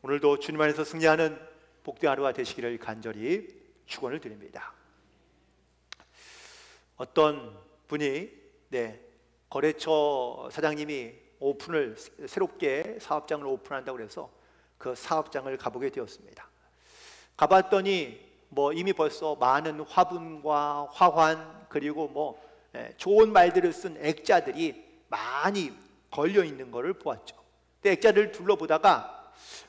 오늘도 주님 안에서 승리하는 복된 하루가 되시기를 간절히 축원을 드립니다. 어떤 분이 거래처 사장님이 새롭게 사업장을 오픈한다고 해서 그 사업장을 가보게 되었습니다. 가봤더니 이미 벌써 많은 화분과 화환, 그리고 좋은 말들을 쓴 액자들이 많이 걸려 있는 것을 보았죠. 근데 액자를 둘러보다가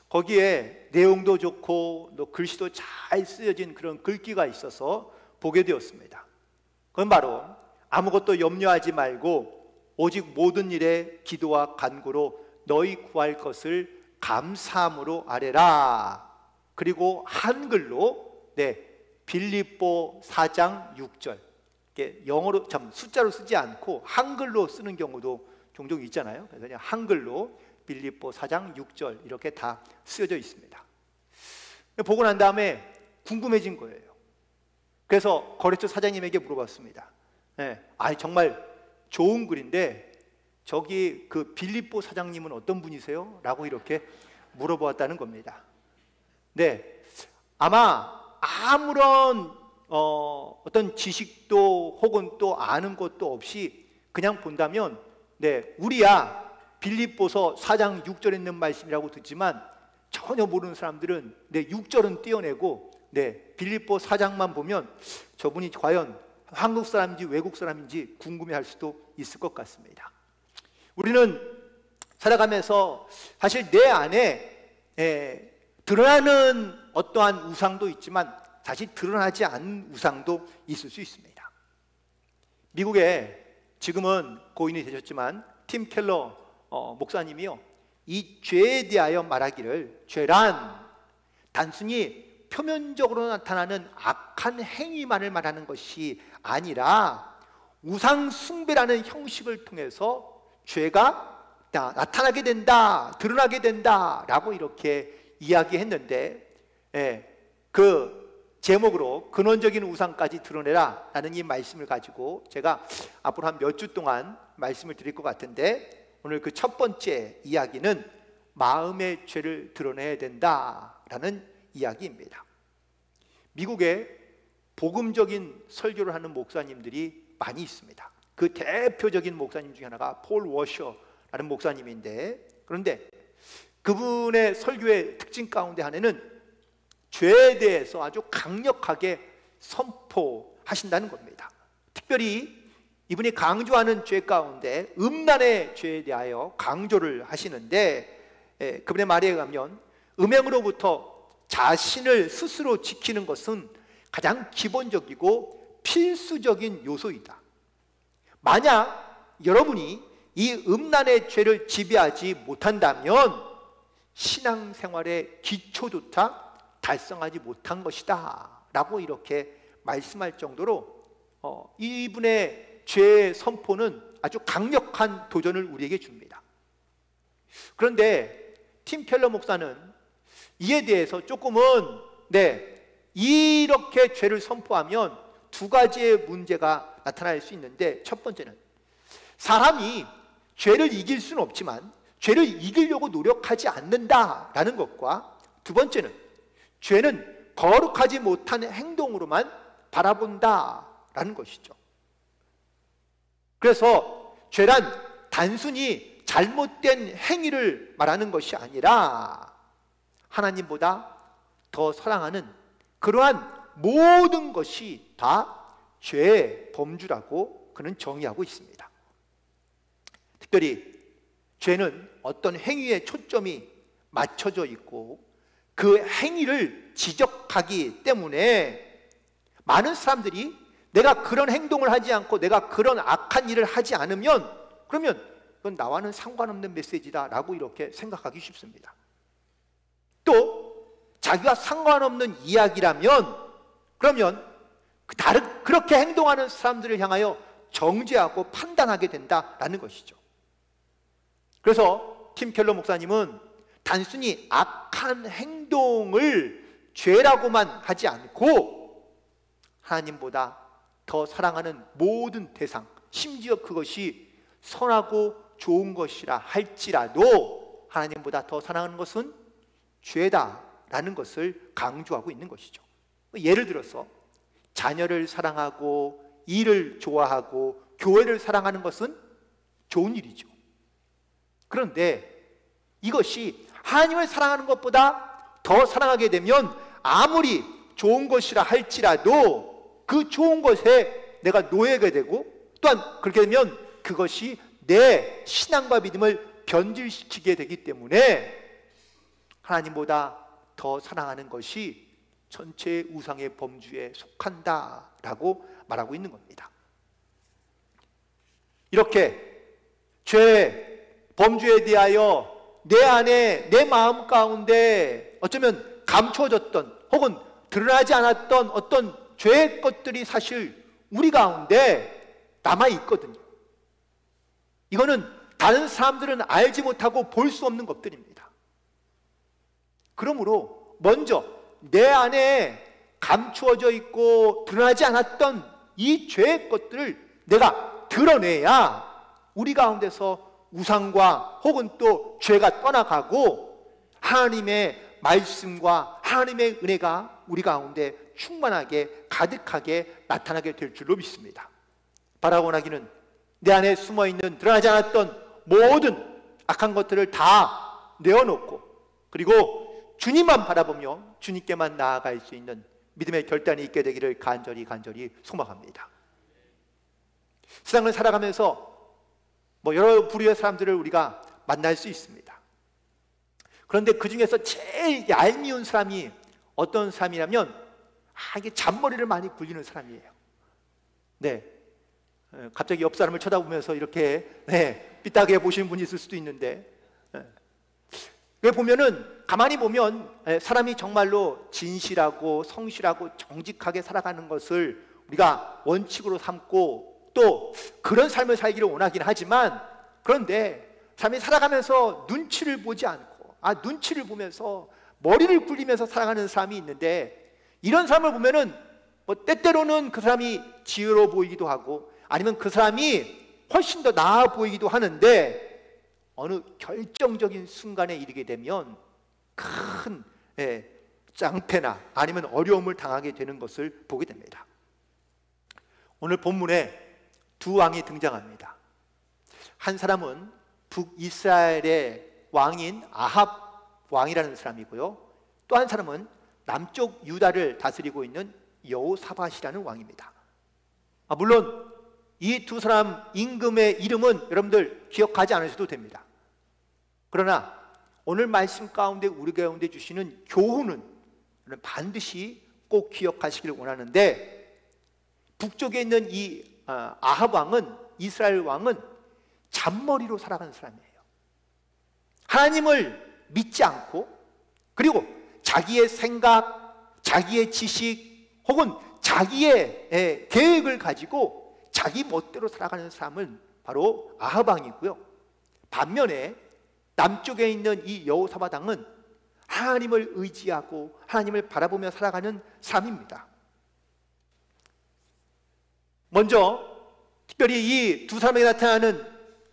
거기에 내용도 좋고 또 글씨도 잘 쓰여진 그런 글귀가 있어서 보게 되었습니다. 그건 바로 아무것도 염려하지 말고 오직 모든 일에 기도와 간구로 너희 구할 것을 감사함으로 아뢰라. 그리고 한글로 빌립보 4장 6절, 영어로 숫자로 쓰지 않고 한글로 쓰는 경우도 종종 있잖아요. 그래서 그냥 한글로 빌립보 4장 6절 이렇게 다 쓰여져 있습니다. 보고 난 다음에 궁금해진 거예요. 그래서 거래처 사장님에게 물어봤습니다. 정말 좋은 글인데 저기 그 빌립보 사장님은 어떤 분이세요? 라고 이렇게 물어보았다는 겁니다. 아마 아무런 어떤 지식도 혹은 또 아는 것도 없이 그냥 본다면 우리야 빌립보서 4장 6절에 있는 말씀이라고 듣지만 전혀 모르는 사람들은 6절은 떼어내고 빌립보 4장만 보면 저분이 과연 한국 사람인지 외국 사람인지 궁금해할 수도 있을 것 같습니다. 우리는 살아가면서 사실 내 안에 드러나는 어떠한 우상도 있지만 사실 드러나지 않은 우상도 있을 수 있습니다. 미국에 지금은 고인이 되셨지만 팀 켈러 목사님이요, 이 죄에 대하여 말하기를 죄란 단순히 표면적으로 나타나는 악한 행위만을 말하는 것이 아니라 우상 숭배라는 형식을 통해서 죄가 나타나게 된다, 드러나게 된다 라고 이렇게 이야기했는데, 그 제목으로 근원적인 우상까지 드러내라 라는 이 말씀을 가지고 제가 앞으로 한 몇 주 동안 말씀을 드릴 것 같은데, 오늘 그 첫 번째 이야기는 마음의 죄를 드러내야 된다라는 이야기입니다. 미국에 복음적인 설교를 하는 목사님들이 많이 있습니다. 그 대표적인 목사님 중에 하나가 폴 워셔라는 목사님인데, 그런데 그분의 설교의 특징 가운데 하나는 죄에 대해서 아주 강력하게 선포하신다는 겁니다. 특별히 이분이 강조하는 죄 가운데 음란의 죄에 대하여 강조를 하시는데, 그분의 말에 의하면 음행으로부터 자신을 스스로 지키는 것은 가장 기본적이고 필수적인 요소이다. 만약 여러분이 이 음란의 죄를 지배하지 못한다면 신앙생활의 기초조차 달성하지 못한 것이다 라고 이렇게 말씀할 정도로 이분의 죄의 선포는 아주 강력한 도전을 우리에게 줍니다. 그런데 팀 켈러 목사는 이에 대해서 조금은 이렇게 죄를 선포하면 두 가지의 문제가 나타날 수 있는데, 첫 번째는 사람이 죄를 이길 수는 없지만 죄를 이기려고 노력하지 않는다라는 것과, 두 번째는 죄는 거룩하지 못한 행동으로만 바라본다라는 것이죠. 그래서 죄란 단순히 잘못된 행위를 말하는 것이 아니라 하나님보다 더 사랑하는 그러한 모든 것이 다 죄의 범주라고 그는 정의하고 있습니다. 특별히 죄는 어떤 행위에 초점이 맞춰져 있고 그 행위를 지적하기 때문에 많은 사람들이 내가 그런 행동을 하지 않고 내가 그런 악한 일을 하지 않으면 그러면 그건 나와는 상관없는 메시지다 라고 이렇게 생각하기 쉽습니다. 또 자기와 상관없는 이야기라면 그러면 그렇게 행동하는 사람들을 향하여 정죄하고 판단하게 된다라는 것이죠. 그래서 팀 켈러 목사님은 단순히 악한 행동을 죄라고만 하지 않고 하나님보다 더 사랑하는 모든 대상, 심지어 그것이 선하고 좋은 것이라 할지라도 하나님보다 더 사랑하는 것은 죄다라는 것을 강조하고 있는 것이죠. 예를 들어서 자녀를 사랑하고 일을 좋아하고 교회를 사랑하는 것은 좋은 일이죠. 그런데 이것이 하나님을 사랑하는 것보다 더 사랑하게 되면 아무리 좋은 것이라 할지라도 그 좋은 것에 내가 노예가 되고, 또한 그렇게 되면 그것이 내 신앙과 믿음을 변질시키게 되기 때문에 하나님보다 더 사랑하는 것이 전체 우상의 범주에 속한다라고 말하고 있는 겁니다. 이렇게 죄, 범주에 대하여 내 안에, 내 마음 가운데 어쩌면 감추어졌던 혹은 드러나지 않았던 어떤 죄의 것들이 사실 우리 가운데 남아있거든요. 이거는 다른 사람들은 알지 못하고 볼 수 없는 것들입니다. 그러므로 먼저 내 안에 감추어져 있고 드러나지 않았던 이 죄의 것들을 내가 드러내야 우리 가운데서 우상과 혹은 또 죄가 떠나가고 하나님의 말씀과 하나님의 은혜가 우리 가운데 충만하게 가득하게 나타나게 될 줄로 믿습니다. 바라고나기는 내 안에 숨어있는 드러나지 않았던 모든 악한 것들을 다 내어놓고, 그리고 주님만 바라보며 주님께만 나아갈 수 있는 믿음의 결단이 있게 되기를 간절히 소망합니다. 세상을 살아가면서 여러 부류의 사람들을 우리가 만날 수 있습니다. 그런데 그 중에서 제일 얄미운 사람이 어떤 사람이냐면 이게 잔머리를 많이 굴리는 사람이에요. 네, 갑자기 옆 사람을 쳐다보면서 이렇게 삐딱하게 보시는 분이 있을 수도 있는데, 보면은 가만히 보면 사람이 정말로 진실하고 성실하고 정직하게 살아가는 것을 우리가 원칙으로 삼고 또 그런 삶을 살기를 원하긴 하지만, 그런데 사람이 살아가면서 눈치를 보지 않고 눈치를 보면서 머리를 굴리면서 살아가는 사람이 있는데, 이런 사람을 보면은 때때로는 그 사람이 지혜로워 보이기도 하고 아니면 그 사람이 훨씬 더 나아 보이기도 하는데, 어느 결정적인 순간에 이르게 되면 큰 낭패나 아니면 어려움을 당하게 되는 것을 보게 됩니다. 오늘 본문에 두 왕이 등장합니다. 한 사람은 북이스라엘의 왕인 아합 왕이라는 사람이고요, 또 한 사람은 남쪽 유다를 다스리고 있는 여호사밧이라는 왕입니다. 물론 이 두 사람 임금의 이름은 여러분들 기억하지 않으셔도 됩니다. 그러나 오늘 말씀 가운데 우리 가운데 주시는 교훈은 반드시 꼭 기억하시길 원하는데, 북쪽에 있는 이 아합 왕은, 이스라엘 왕은 잔머리로 살아가는 사람이에요. 하나님을 믿지 않고, 그리고 자기의 생각, 자기의 지식 혹은 자기의 계획을 가지고 자기 멋대로 살아가는 사람은 바로 아합 왕이고요, 반면에 남쪽에 있는 이 여호사밧 왕은 하나님을 의지하고 하나님을 바라보며 살아가는 사람입니다. 먼저 특별히 이 두 사람에게 나타나는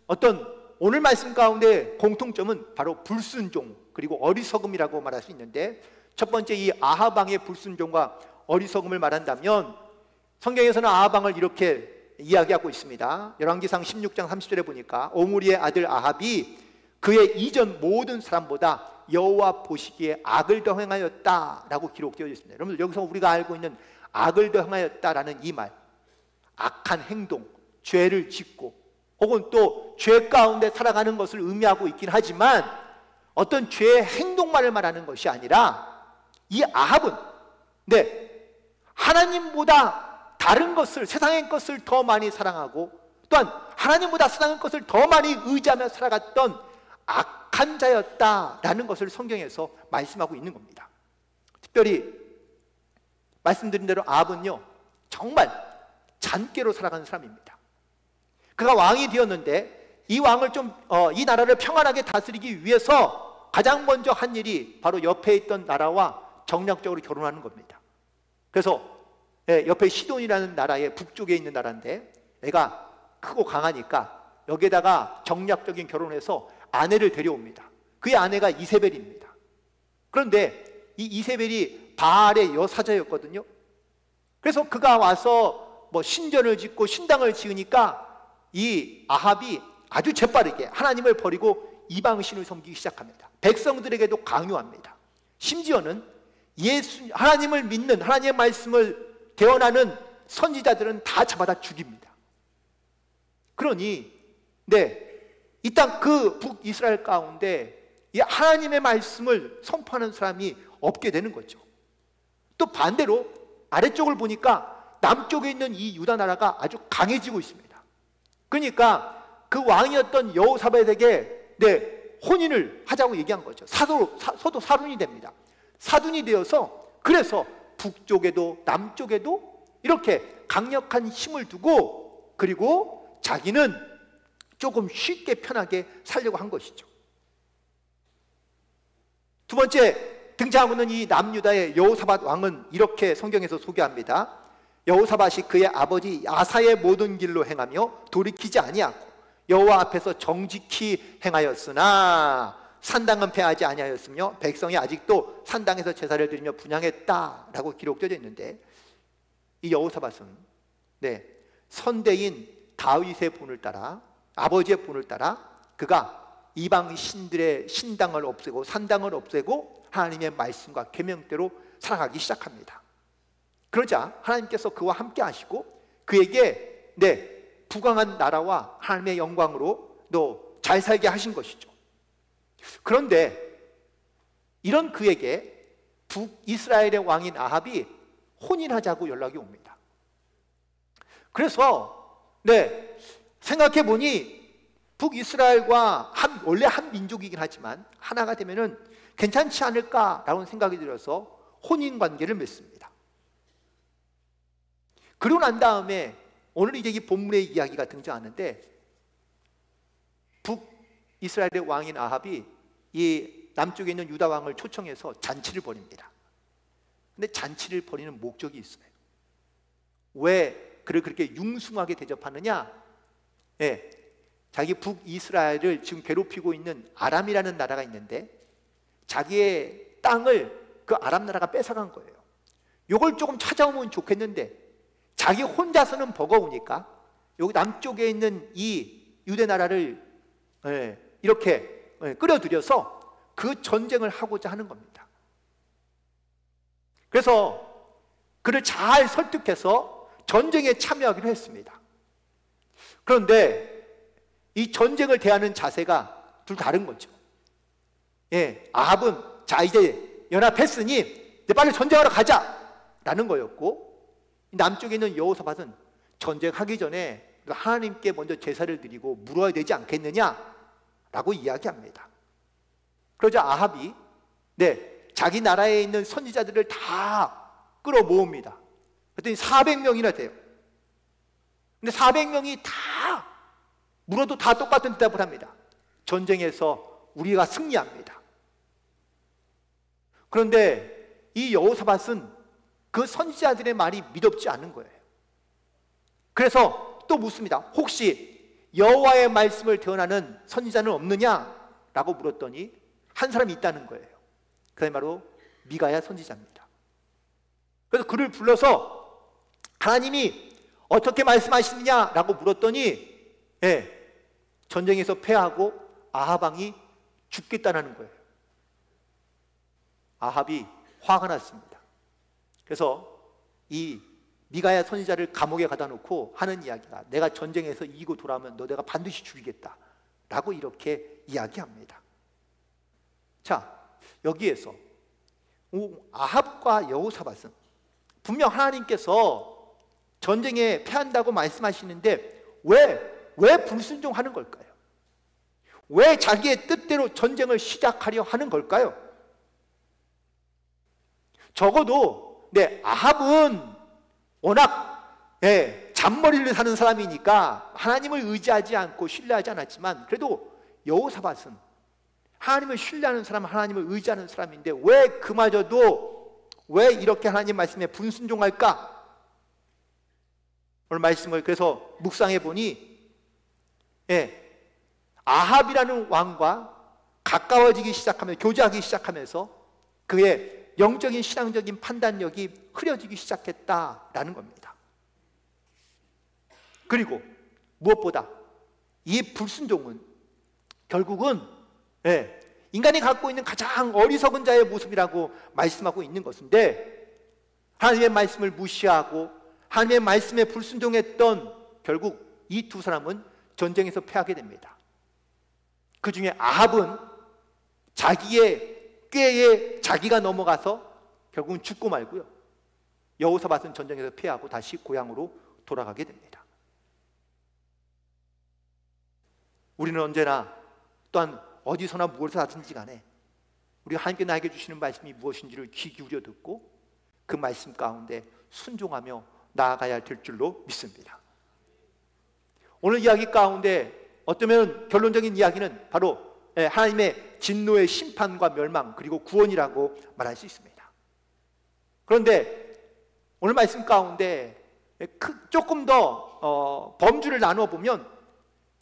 어떤 오늘 말씀 가운데 공통점은 바로 불순종 그리고 어리석음이라고 말할 수 있는데, 첫 번째 이 아합 왕의 불순종과 어리석음을 말한다면 성경에서는 아합 왕을 이렇게 이야기하고 있습니다. 열왕기상 16장 30절에 보니까 오므리의 아들 아합이 그의 이전 모든 사람보다 여호와 보시기에 악을 더 행하였다라고 기록되어 있습니다. 여러분들, 여기서 우리가 알고 있는 악을 더 행하였다라는 이 말, 악한 행동, 죄를 짓고 혹은 또 죄 가운데 살아가는 것을 의미하고 있긴 하지만, 어떤 죄의 행동만을 말하는 것이 아니라 이 아합은 하나님보다 다른 것을, 세상의 것을 더 많이 사랑하고 또한 하나님보다 세상의 것을 더 많이 의지하며 살아갔던 악한 자였다라는 것을 성경에서 말씀하고 있는 겁니다. 특별히 말씀드린 대로 아합은요, 정말 잔꾀로 살아가는 사람입니다. 그가 왕이 되었는데 이 왕을 이 나라를 평안하게 다스리기 위해서 가장 먼저 한 일이 바로 옆에 있던 나라와 정략적으로 결혼하는 겁니다. 그래서 옆에 시돈이라는 나라의 북쪽에 있는 나라인데, 애가 크고 강하니까 여기에다가 정략적인 결혼해서 아내를 데려옵니다. 그의 아내가 이세벨입니다. 그런데 이 이세벨이 바알의 여사자였거든요. 그래서 그가 와서 뭐 신전을 짓고 신당을 지으니까 이 아합이 아주 재빠르게 하나님을 버리고 이방신을 섬기기 시작합니다. 백성들에게도 강요합니다. 심지어는 하나님을 믿는, 하나님의 말씀을 대언하는 선지자들은 다 잡아다 죽입니다. 그러니 이 땅 그 북이스라엘 가운데 이 하나님의 말씀을 선포하는 사람이 없게 되는 거죠. 또 반대로 아래쪽을 보니까 남쪽에 있는 이 유다 나라가 아주 강해지고 있습니다. 그러니까 그 왕이었던 여호사밧에게 혼인을 하자고 얘기한 거죠. 서도 사돈이 됩니다. 사돈이 되어서 그래서 북쪽에도 남쪽에도 이렇게 강력한 힘을 두고, 그리고 자기는 조금 쉽게 편하게 살려고 한 것이죠. 두 번째 등장하고 있는 이 남유다의 여호사밧 왕은 이렇게 성경에서 소개합니다. 여호사밧이 그의 아버지 아사의 모든 길로 행하며 돌이키지 아니하고 여호와 앞에서 정직히 행하였으나 산당은 패하지 아니하였으며 백성이 아직도 산당에서 제사를 드리며 분향했다라고 기록되어 있는데, 이 여호사밧은 선대인 다윗의 본을 따라, 아버지의 본을 따라 그가 이방 신들의 신당을 없애고 산당을 없애고 하나님의 말씀과 계명대로 살아가기 시작합니다. 그러자 하나님께서 그와 함께 하시고 그에게 부강한 나라와 하나님의 영광으로 너 잘 살게 하신 것이죠. 그런데 이런 그에게 북이스라엘의 왕인 아합이 혼인하자고 연락이 옵니다. 그래서 생각해 보니 북이스라엘과 원래 한 민족이긴 하지만 하나가 되면은 괜찮지 않을까라는 생각이 들어서 혼인 관계를 맺습니다. 그러고 난 다음에 오늘 이제 이 본문의 이야기가 등장하는데, 북이스라엘의 왕인 아합이 이 남쪽에 있는 유다 왕을 초청해서 잔치를 벌입니다. 근데 잔치를 벌이는 목적이 있어요. 왜 그를 그렇게 융숭하게 대접하느냐? 자기 북이스라엘을 지금 괴롭히고 있는 아람이라는 나라가 있는데 자기의 땅을 그 아람 나라가 뺏어간 거예요. 이걸 조금 찾아오면 좋겠는데 자기 혼자서는 버거우니까 여기 남쪽에 있는 이 유대 나라를 이렇게 끌어들여서 그 전쟁을 하고자 하는 겁니다. 그래서 그를 잘 설득해서 전쟁에 참여하기로 했습니다. 그런데 이 전쟁을 대하는 자세가 둘 다른 거죠. 아합은 자 이제 연합했으니 이제 빨리 전쟁하러 가자 라는 거였고, 남쪽에 있는 여호사밧은 전쟁하기 전에 하나님께 먼저 제사를 드리고 물어야 되지 않겠느냐 라고 이야기합니다. 그러자 아합이 자기 나라에 있는 선지자들을 다 끌어모읍니다. 그랬더니 400명이나 돼요. 근데 400명이 다 물어도 다 똑같은 대답을 합니다. 전쟁에서 우리가 승리합니다. 그런데 이 여호사밧은 그 선지자들의 말이 믿음지 않은 거예요. 그래서 또 묻습니다. 혹시 여호와의 말씀을 대언하는 선지자는 없느냐? 라고 물었더니 한 사람이 있다는 거예요. 그게 바로 미가야 선지자입니다. 그래서 그를 불러서 하나님이 어떻게 말씀하시느냐? 라고 물었더니 전쟁에서 패하고 아합 왕이 죽겠다는 거예요. 아합이 화가 났습니다. 그래서 이 미가야 선지자를 감옥에 가다 놓고 하는 이야기가, 내가 전쟁에서 이기고 돌아오면 너 내가 반드시 죽이겠다 라고 이렇게 이야기합니다. 자, 여기에서 아합과 여호사밧은 분명 하나님께서 전쟁에 패한다고 말씀하시는데 왜 불순종하는 걸까요? 왜 자기의 뜻대로 전쟁을 시작하려 하는 걸까요? 적어도 아합은 워낙 잔머리를 사는 사람이니까 하나님을 의지하지 않고 신뢰하지 않았지만, 그래도 여호사밧은 하나님을 신뢰하는 사람, 하나님을 의지하는 사람인데 왜 그마저도 왜 이렇게 하나님 말씀에 불순종할까? 오늘 말씀을 그래서 묵상해 보니 아합이라는 왕과 가까워지기 시작하면서, 교제하기 시작하면서 그의 영적인 신앙적인 판단력이 흐려지기 시작했다라는 겁니다. 그리고 무엇보다 이 불순종은 결국은 인간이 갖고 있는 가장 어리석은 자의 모습이라고 말씀하고 있는 것인데, 하나님의 말씀을 무시하고 하나님의 말씀에 불순종했던 결국 이 두 사람은 전쟁에서 패하게 됩니다. 그 중에 아합은 자기의 꾀에 자기가 넘어가서 결국은 죽고 말고요, 여호사밧은 전쟁에서 패하고 다시 고향으로 돌아가게 됩니다. 우리는 언제나 또한 어디서나 무엇을 하든지 간에 우리 하나님께 나에게 주시는 말씀이 무엇인지를 귀 기울여 듣고 그 말씀 가운데 순종하며 나아가야 될 줄로 믿습니다. 오늘 이야기 가운데 어쩌면 결론적인 이야기는 바로 하나님의 진노의 심판과 멸망 그리고 구원이라고 말할 수 있습니다. 그런데 오늘 말씀 가운데 조금 더 범주를 나누어 보면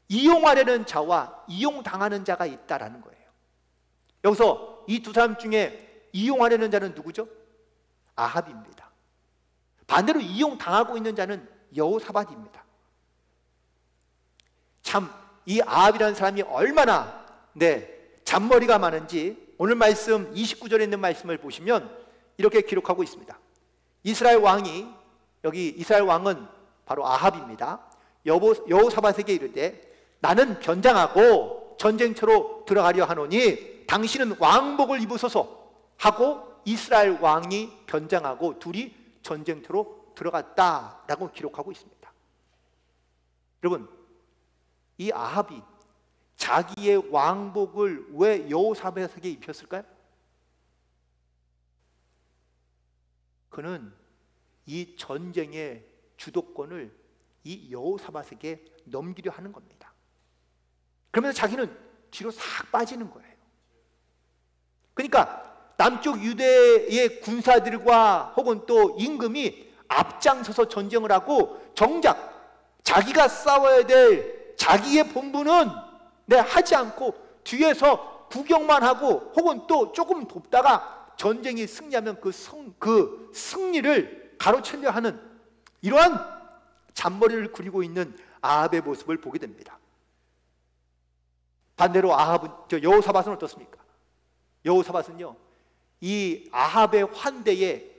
이용하려는 자와 이용당하는 자가 있다라는 거예요. 여기서 이 두 사람 중에 이용하려는 자는 누구죠? 아합입니다. 반대로 이용당하고 있는 자는 여호사밧입니다. 참 이 아합이라는 사람이 얼마나 잔머리가 많은지 오늘 말씀 29절에 있는 말씀을 보시면 이렇게 기록하고 있습니다. 이스라엘 왕이, 여기 이스라엘 왕은 바로 아합입니다. 여호사밧에게 이르되 나는 변장하고 전쟁터로 들어가려 하노니 당신은 왕복을 입으소서 하고 이스라엘 왕이 변장하고 둘이 전쟁터로 들어갔다라고 기록하고 있습니다. 여러분, 이 아합이 자기의 왕복을 왜 여호사밧에게 입혔을까요? 그는 이 전쟁의 주도권을 이 여호사밧에게 넘기려 하는 겁니다. 그러면서 자기는 뒤로 싹 빠지는 거예요. 그러니까 남쪽 유대의 군사들과 혹은 또 임금이 앞장서서 전쟁을 하고 정작 자기가 싸워야 될 자기의 본분은 하지 않고 뒤에서 구경만 하고 혹은 또 조금 돕다가 전쟁이 승리하면 그 승리를 가로채려 하는 이러한 잔머리를 그리고 있는 아합의 모습을 보게 됩니다. 반대로 여호사밧은 어떻습니까? 여호사밧은요, 이 아합의 환대에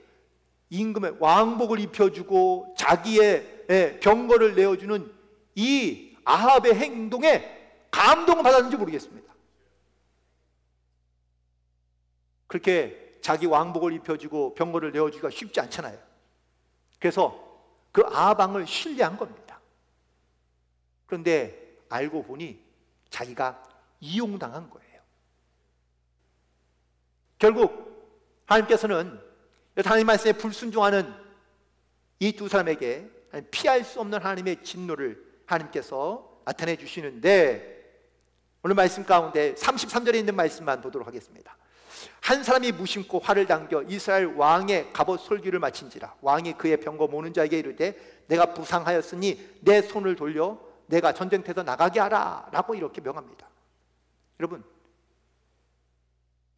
임금의 왕복을 입혀주고 자기의 병거를 내어주는 이 아합의 행동에 감동을 받았는지 모르겠습니다. 그렇게 자기 왕복을 입혀주고 병거를 내어주기가 쉽지 않잖아요. 그래서 그 아합 왕을 신뢰한 겁니다. 그런데 알고 보니 자기가 이용당한 거예요. 결국 하나님께서는 하나님 말씀에 불순종하는 이 두 사람에게 피할 수 없는 하나님의 진노를 하나님께서 나타내 주시는데, 오늘 말씀 가운데 33절에 있는 말씀만 보도록 하겠습니다. 한 사람이 무심코 활을 당겨 이스라엘 왕의 갑옷 솔기를 마친지라. 왕이 그의 병거 모는 자에게 이르되 내가 부상하였으니 내 손을 돌려 내가 전쟁터에서 나가게 하라 라고 이렇게 명합니다. 여러분,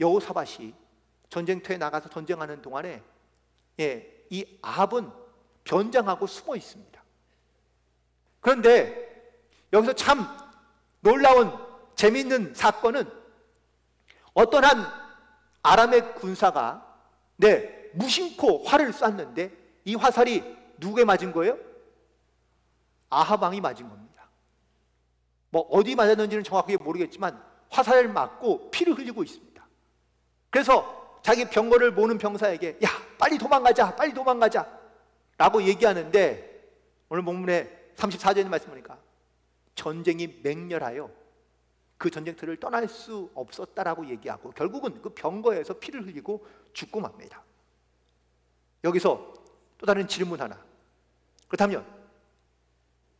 여호사밧이 전쟁터에 나가서 전쟁하는 동안에 이 아합은 변장하고 숨어 있습니다. 그런데 여기서 참 놀라운 재미있는 사건은 어떤 한 아람의 군사가 무심코 활을 쐈는데 이 화살이 누구에 맞은 거예요? 아합 왕이 맞은 겁니다. 뭐 어디 맞았는지는 정확하게 모르겠지만 화살을 맞고 피를 흘리고 있습니다. 그래서 자기 병거를 모는 병사에게 야, 빨리 도망가자, 빨리 도망가자 라고 얘기하는데, 오늘 본문에 34절의 말씀 보니까 전쟁이 맹렬하여 그 전쟁터를 떠날 수 없었다라고 얘기하고 결국은 그 병거에서 피를 흘리고 죽고 맙니다. 여기서 또 다른 질문 하나. 그렇다면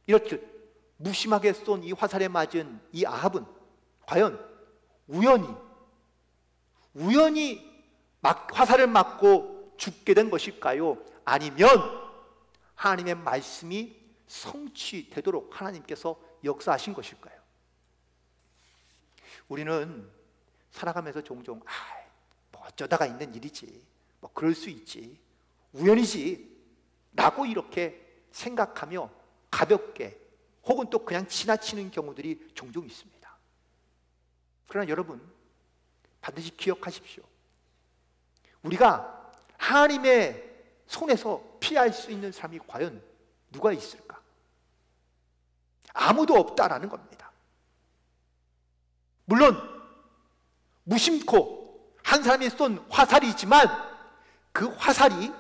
이렇게 무심하게 쏜 이 화살에 맞은 이 아합은 과연 우연히 화살을 맞고 죽게 된 것일까요? 아니면 하나님의 말씀이 성취되도록 하나님께서 역사하신 것일까요? 우리는 살아가면서 종종 어쩌다가 있는 일이지, 뭐 그럴 수 있지, 우연이지 라고 이렇게 생각하며 가볍게 혹은 또 그냥 지나치는 경우들이 종종 있습니다. 그러나 여러분, 반드시 기억하십시오. 우리가 하나님의 손에서 피할 수 있는 사람이 과연 누가 있을까? 아무도 없다라는 겁니다. 물론 무심코 한 사람이 쏜 화살이지만 그 화살이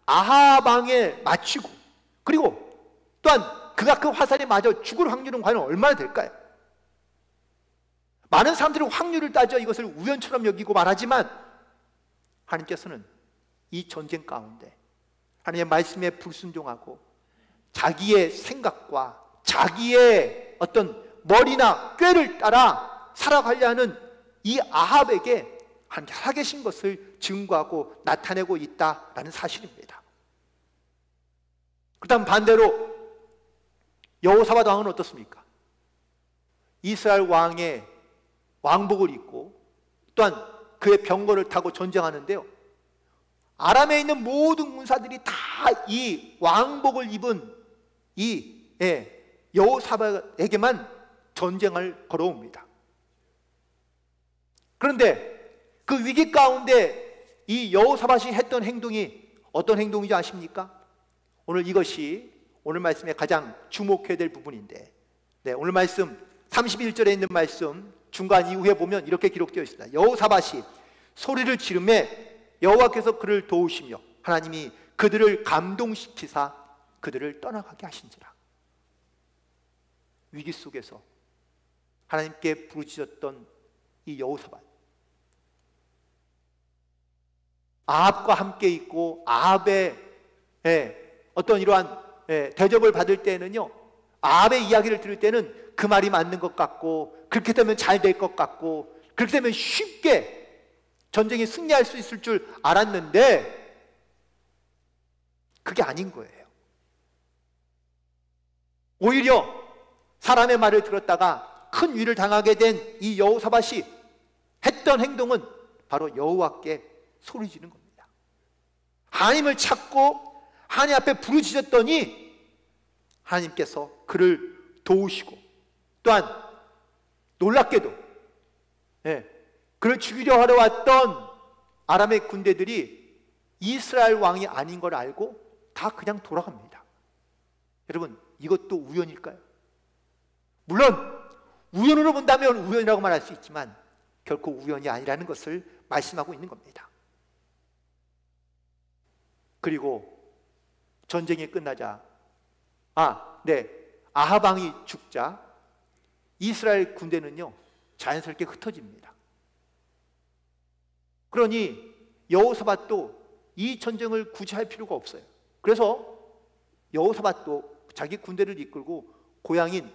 아합 왕에 맞추고, 그리고 또한 그가 그 화살에 맞아 죽을 확률은 과연 얼마나 될까요? 많은 사람들은 확률을 따져 이것을 우연처럼 여기고 말하지만 하나님께서는 이 전쟁 가운데 하나님의 말씀에 불순종하고 자기의 생각과 자기의 어떤 머리나 꾀를 따라 살아가려 하는 이 아합에게 하나님께 살아계신 것을 증거하고 나타내고 있다라는 사실입니다. 그 다음 반대로 여호사밧 왕은 어떻습니까? 이스라엘 왕의 왕복을 입고 또한 그의 병거를 타고 전쟁하는데요, 아람에 있는 모든 군사들이 다 이 왕복을 입은 이 여호사밧에게만 전쟁을 걸어옵니다. 그런데 그 위기 가운데 이 여호사밧이 했던 행동이 어떤 행동인지 아십니까? 오늘 이것이 오늘 말씀에 가장 주목해야 될 부분인데, 오늘 말씀 31절에 있는 말씀 중간 이후에 보면 이렇게 기록되어 있습니다. 여호사밧이 소리를 지르매 여호와께서 그를 도우시며 하나님이 그들을 감동시키사 그들을 떠나가게 하신지라. 위기 속에서 하나님께 부르짖었던 이 여호사밧, 아합과 함께 있고 아합의 어떤 이러한 대접을 받을 때는요, 아합의 이야기를 들을 때는 그 말이 맞는 것 같고, 그렇게 되면 잘 될 것 같고, 그렇게 되면 쉽게 전쟁에 승리할 수 있을 줄 알았는데 그게 아닌 거예요. 오히려 사람의 말을 들었다가 큰 위를 당하게 된 이 여호사밧이 했던 행동은 바로 여호와께 소리 지르는 겁니다. 하나님을 찾고 하나님 앞에 부르짖었더니 하나님께서 그를 도우시고, 또한 놀랍게도 그를 죽이려 하러 왔던 아람의 군대들이 이스라엘 왕이 아닌 걸 알고 다 그냥 돌아갑니다. 여러분, 이것도 우연일까요? 물론 우연으로 본다면 우연이라고 말할 수 있지만 결코 우연이 아니라는 것을 말씀하고 있는 겁니다. 그리고 전쟁이 끝나자 아합 왕이 죽자 이스라엘 군대는요 자연스럽게 흩어집니다. 그러니 여호사밧도 이 전쟁을 굳이 할 필요가 없어요. 그래서 여호사밧도 자기 군대를 이끌고 고향인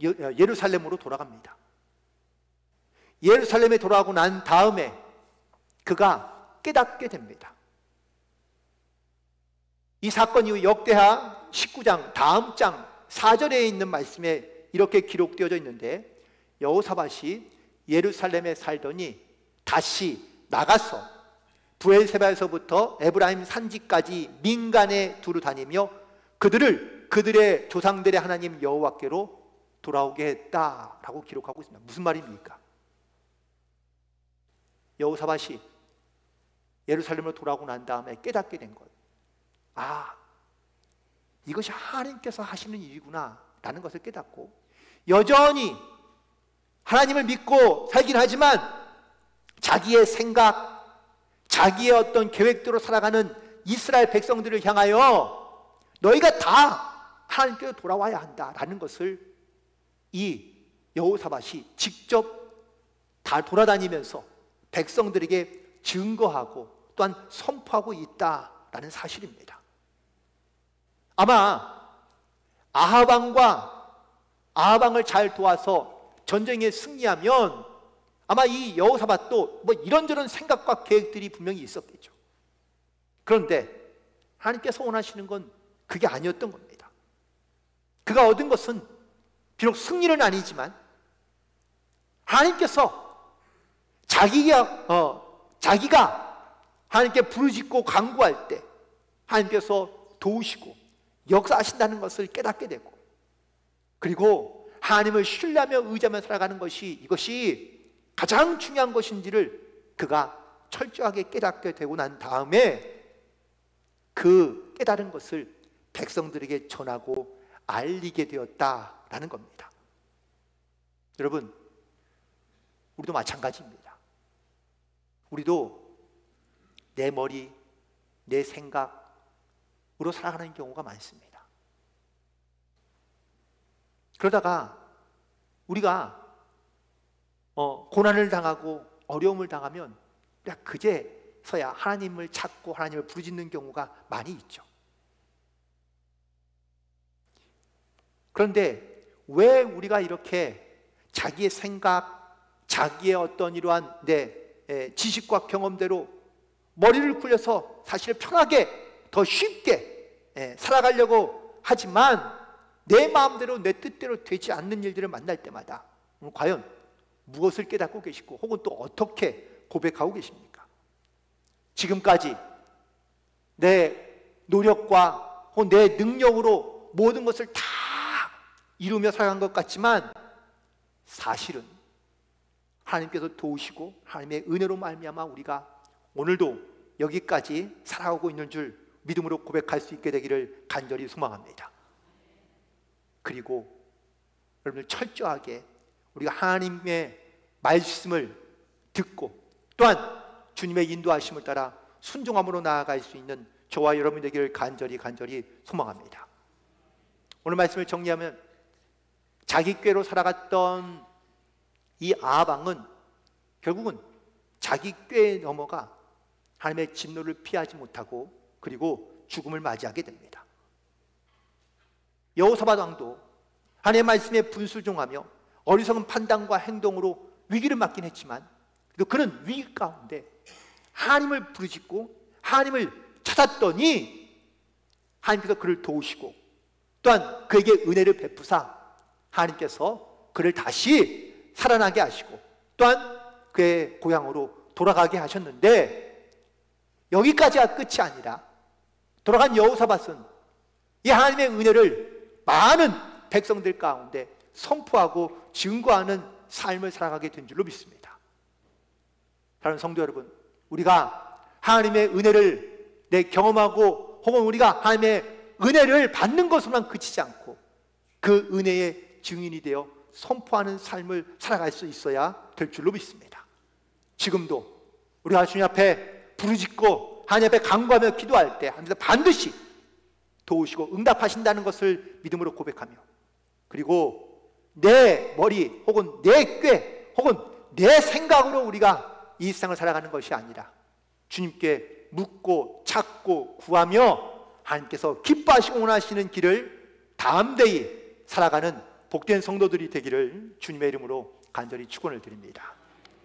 예루살렘으로 돌아갑니다. 예루살렘에 돌아가고 난 다음에 그가 깨닫게 됩니다. 이 사건 이후 역대하 19장 다음 장 4절에 있는 말씀에 이렇게 기록되어져 있는데, 여호사밧이 예루살렘에 살더니 다시 나가서 브엘세바에서부터 에브라임 산지까지 민간에 두루 다니며 그들을 그들의 조상들의 하나님 여호와께로 돌아오게 했다라고 기록하고 있습니다. 무슨 말입니까? 여호사밧이 예루살렘으로 돌아오고 난 다음에 깨닫게 된 것, 이것이 하나님께서 하시는 일이구나 라는 것을 깨닫고, 여전히 하나님을 믿고 살긴 하지만 자기의 생각, 자기의 어떤 계획대로 살아가는 이스라엘 백성들을 향하여 너희가 다 하나님께로 돌아와야 한다라는 것을 이 여호사밧이 직접 다 돌아다니면서 백성들에게 증거하고 또한 선포하고 있다라는 사실입니다. 아마 아합 왕을 잘 도와서 전쟁에 승리하면 아마 이 여호사밧도 뭐 이런저런 생각과 계획들이 분명히 있었겠죠. 그런데 하나님께서 원하시는 건 그게 아니었던 겁니다. 그가 얻은 것은 비록 승리는 자기가 하나님께 부르짖고 간구할 때 하나님께서 도우시고 역사하신다는 것을 깨닫게 되고, 그리고 하나님을 신뢰하며 의지하며 살아가는 것이, 이것이 가장 중요한 것인지를 그가 철저하게 깨닫게 되고 난 다음에 그 깨달은 것을 백성들에게 전하고 알리게 되었다라는 겁니다. 여러분, 우리도 마찬가지입니다. 우리도 내 머리, 내 생각으로 살아가는 경우가 많습니다. 그러다가 우리가 고난을 당하고 어려움을 당하면 우리가 그제서야 하나님을 찾고 하나님을 부르짖는 경우가 많이 있죠. 그런데 왜 우리가 이렇게 자기의 생각, 자기의 어떤 이러한 지식과 경험대로 머리를 굴려서 사실 편하게 더 쉽게 살아가려고 하지만 내 마음대로 내 뜻대로 되지 않는 일들을 만날 때마다 과연 무엇을 깨닫고 계시고 혹은 또 어떻게 고백하고 계십니까? 지금까지 내 노력과 혹은 내 능력으로 모든 것을 다 이루며 살아간 것 같지만 사실은 하나님께서 도우시고 하나님의 은혜로 말미암아 우리가 오늘도 여기까지 살아오고 있는 줄 믿음으로 고백할 수 있게 되기를 간절히 소망합니다. 그리고 여러분들 철저하게 우리가 하나님의 말씀을 듣고 또한 주님의 인도하심을 따라 순종함으로 나아갈 수 있는 저와 여러분 되기를 간절히 소망합니다. 오늘 말씀을 정리하면 자기 꾀로 살아갔던 이 아합 왕은 결국은 자기 꾀에 넘어가 하나님의 진노를 피하지 못하고 그리고 죽음을 맞이하게 됩니다. 여호사밧 왕도 하나님의 말씀에 분수종하며 어리석은 판단과 행동으로 위기를 맞긴 했지만 그는 위기 가운데 하나님을 부르짖고 하나님을 찾았더니 하나님께서 그를 도우시고 또한 그에게 은혜를 베푸사 하나님께서 그를 다시 살아나게 하시고 또한 그의 고향으로 돌아가게 하셨는데 여기까지가 끝이 아니라 돌아간 여호사밧은 이 하나님의 은혜를 많은 백성들 가운데 선포하고 증거하는 삶을 살아가게 된 줄로 믿습니다. 사랑하는 성도 여러분, 우리가 하나님의 은혜를 경험하고 혹은 우리가 하나님의 은혜를 받는 것으로만 그치지 않고 그 은혜의 증인이 되어 선포하는 삶을 살아갈 수 있어야 될 줄로 믿습니다. 지금도 우리가 주님 앞에 부르짖고 하나님 앞에 간구하며 기도할 때 하나님께서 반드시 도우시고 응답하신다는 것을 믿음으로 고백하며 그리고 내 머리 혹은 내 꾀 혹은 내 생각으로 우리가 이 세상을 살아가는 것이 아니라 주님께 묻고 찾고 구하며 하나님께서 기뻐하시고 원하시는 길을 담대히 살아가는 복된 성도들이 되기를 주님의 이름으로 간절히 축원을 드립니다.